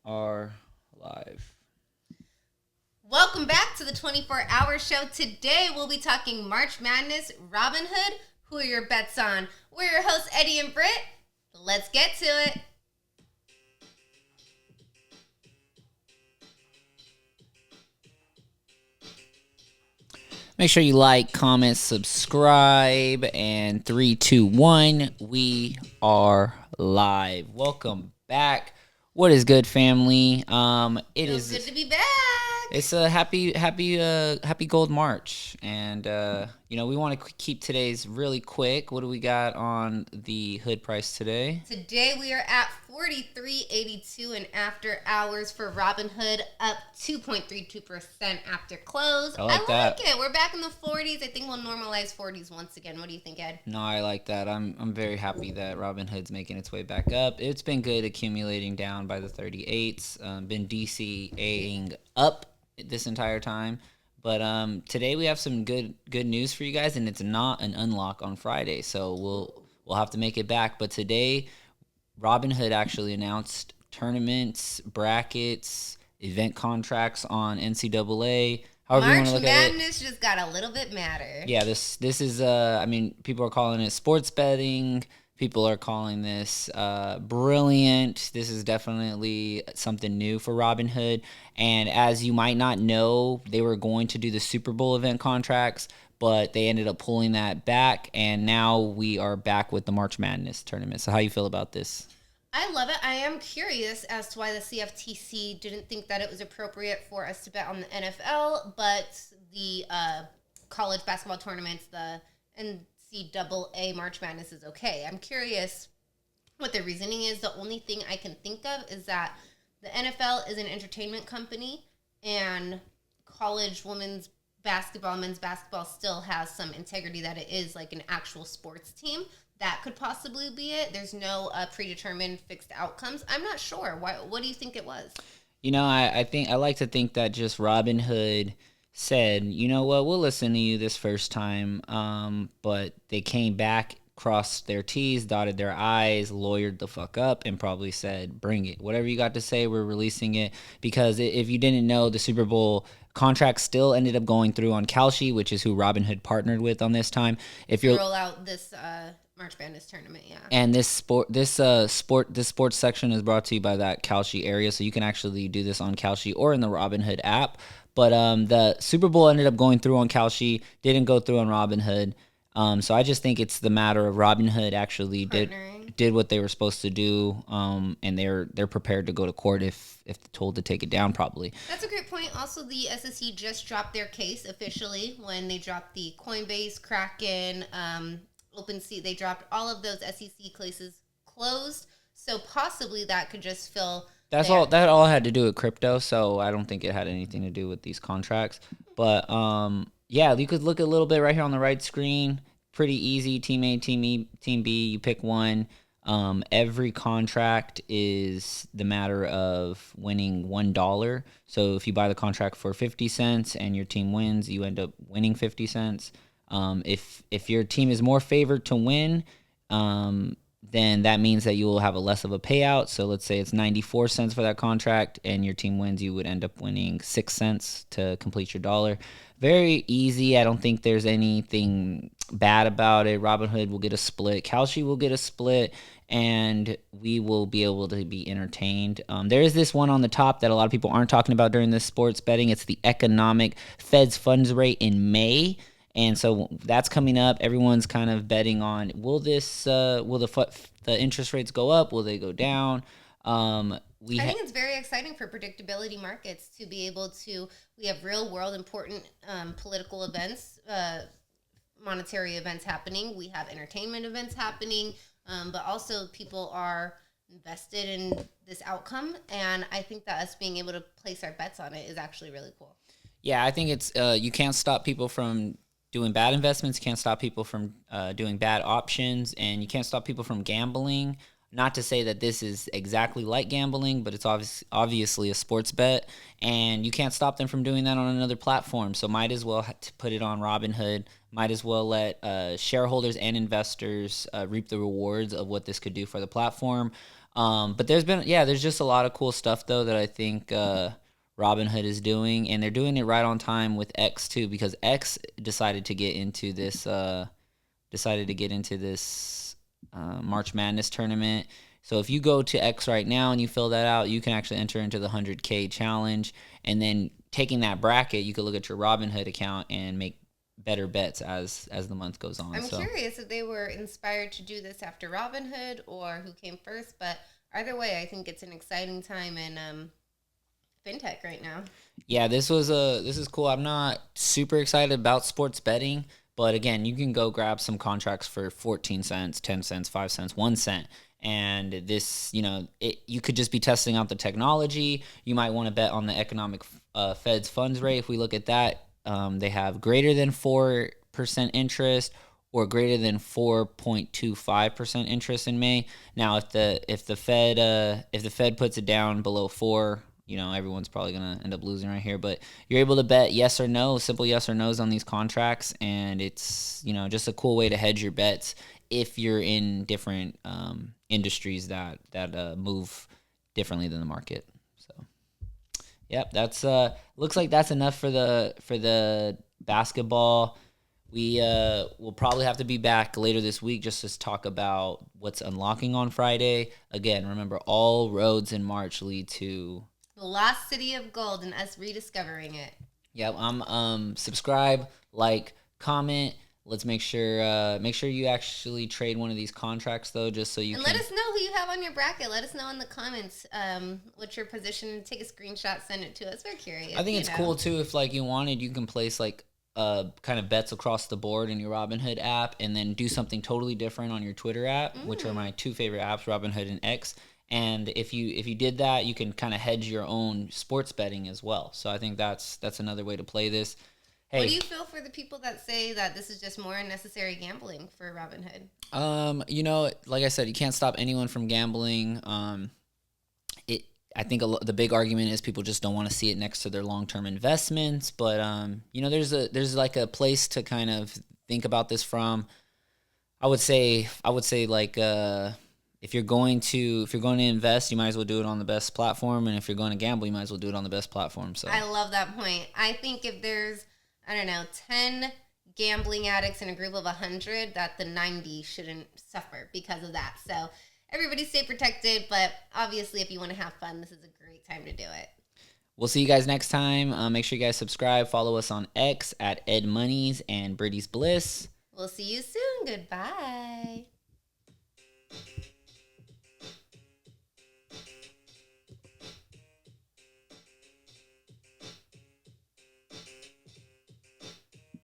Are live. Welcome back to the 24-hour show. Today we'll be talking March Madness, Robinhood. Who are your bets on? We're your hosts, Eddie and Britt. Let's get to it. Make sure you like, comment, subscribe, and 3, 2, 1. We are live. Welcome back. What is good, family? It Feels is good to be back. It's a happy Gold March, and we want to keep today's really quick. What do we got on the hood price today? Today we are at $43.82 and after hours for Robinhood, up 2.32% after close. I like that. It. We're back in the 40s. I think we'll normalize 40s once again. What do you think, Ed? No, I like that. I'm very happy that Robinhood's making its way back up. It's been good accumulating down by the 38s. Been DCAing up this entire time. But today we have some good news for you guys, and it's not an unlock on Friday, so we'll have to make it back. But today, Robinhood actually announced tournaments, brackets, event contracts on NCAA. However you want to look at it. March Madness just got a little bit madder. Yeah, this is people are calling it sports betting. People are calling this brilliant. This is definitely something new for Robinhood. And as you might not know, they were going to do the Super Bowl event contracts, but they ended up pulling that back. And now we are back with the March Madness tournament. So how you feel about this? I love it. I am curious as to why the CFTC didn't think that it was appropriate for us to bet on the NFL, but the college basketball tournaments, the NCAA March Madness is okay. I'm curious what the reasoning is. The only thing I can think of is that the NFL is an entertainment company, and college women's basketball, men's basketball still has some integrity that it is like an actual sports team. That could possibly be it. There's no predetermined fixed outcomes. I'm not sure. What do you think it was? I like to think that just Robinhood said, you know what, we'll listen to you this first time. But they came back, crossed their T's, dotted their I's, lawyered the fuck up, and probably said, bring it. Whatever you got to say, we're releasing it. Because if you didn't know, the Super Bowl contract still ended up going through on Kalshi, which is who Robinhood partnered with on this time. If you're roll out this March Madness tournament, yeah. And this sports section is brought to you by that Kalshi area, so you can actually do this on Kalshi or in the Robinhood app. But the Super Bowl ended up going through on Kalshi, didn't go through on Robinhood. So I just think it's the matter of Robinhood actually did what they were supposed to do, and they're prepared to go to court if told to take it down. Probably. That's a great point. Also, the SEC just dropped their case officially when they dropped the Coinbase, Kraken, OpenSea. They dropped all of those SEC cases closed. So possibly that could just fill. That all had to do with crypto, so I don't think it had anything to do with these contracts. But yeah, you could look a little bit right here on the right screen. Pretty easy. Team A, Team B. You pick one. Every contract is the matter of winning $1. So if you buy the contract for 50 cents and your team wins, you end up winning 50 cents. If your team is more favored to win, then that means that you will have a less of a payout. So let's say it's 94 cents for that contract and your team wins, you would end up winning 6 cents to complete your dollar. Very easy. I don't think there's anything bad about it. Robinhood will get a split. Kalshi will get a split, and we will be able to be entertained. There is this one on the top that a lot of people aren't talking about during this sports betting. It's the economic Fed's funds rate in May. And so that's coming up. Everyone's kind of betting on, will the interest rates go up? Will they go down? I think it's very exciting for predictability markets to be able to. We have real world important political events, monetary events happening. We have entertainment events happening, but also people are invested in this outcome. And I think that us being able to place our bets on it is actually really cool. Yeah, I think it's you can't stop people from doing bad investments, can't stop people from doing bad options, and you can't stop people from gambling. Not to say that this is exactly like gambling, but it's obviously a sports bet, and you can't stop them from doing that on another platform. So might as well put it on Robinhood. Might as well let shareholders and investors reap the rewards of what this could do for the platform. But there's just a lot of cool stuff though that I think Robinhood is doing, and they're doing it right on time with X too, because X decided to get into this March Madness tournament. So if you go to X right now and you fill that out, you can actually enter into the 100K challenge, and then taking that bracket, you could look at your Robinhood account and make better bets as the month goes on. I'm curious if they were inspired to do this after Robinhood or who came first, but either way, I think it's an exciting time in fintech right now. Yeah, this is cool. I'm not super excited about sports betting, but again, you can go grab some contracts for 14 cents, 10 cents, 5 cents, 1 cent. And this, you could just be testing out the technology. You might want to bet on the economic Fed's funds rate. If we look at that, they have greater than 4% interest or greater than 4.25% interest in May. Now, if the Fed puts it down below 4, everyone's probably going to end up losing right here. But you're able to bet yes or no, simple yes or no's on these contracts. And it's, just a cool way to hedge your bets if you're in different industries that move differently than the market. So, yep, that's looks like that's enough for the basketball. We will probably have to be back later this week just to talk about what's unlocking on Friday. Again, remember, all roads in March lead to the lost city of gold and us rediscovering it. Yep, subscribe, like, comment. Let's make sure you actually trade one of these contracts though, just so you can. Let us know who you have on your bracket. Let us know in the comments what's your position. Take a screenshot, send it to us. We're curious. I think it's cool too if you wanted, you can place kind of bets across the board in your Robinhood app, and then do something totally different on your Twitter app, which are my two favorite apps, Robinhood and X. And if you did that, you can kind of hedge your own sports betting as well. So I think that's another way to play this. Hey. What do you feel for the people that say that this is just more unnecessary gambling for Robinhood? Like I said, you can't stop anyone from gambling. I think the big argument is people just don't want to see it next to their long-term investments. But there's a place to kind of think about this from. I would say if you're going to invest, you might as well do it on the best platform, and if you're going to gamble, you might as well do it on the best platform. So I love that point. I think if there's 10 gambling addicts in a group of 100, that the 90 shouldn't suffer because of that. So everybody stay protected, but obviously if you want to have fun, this is a great time to do it. We'll see you guys next time. Make sure you guys subscribe. Follow us on X at Ed Monies and Brady's Bliss. We'll see you soon. Goodbye.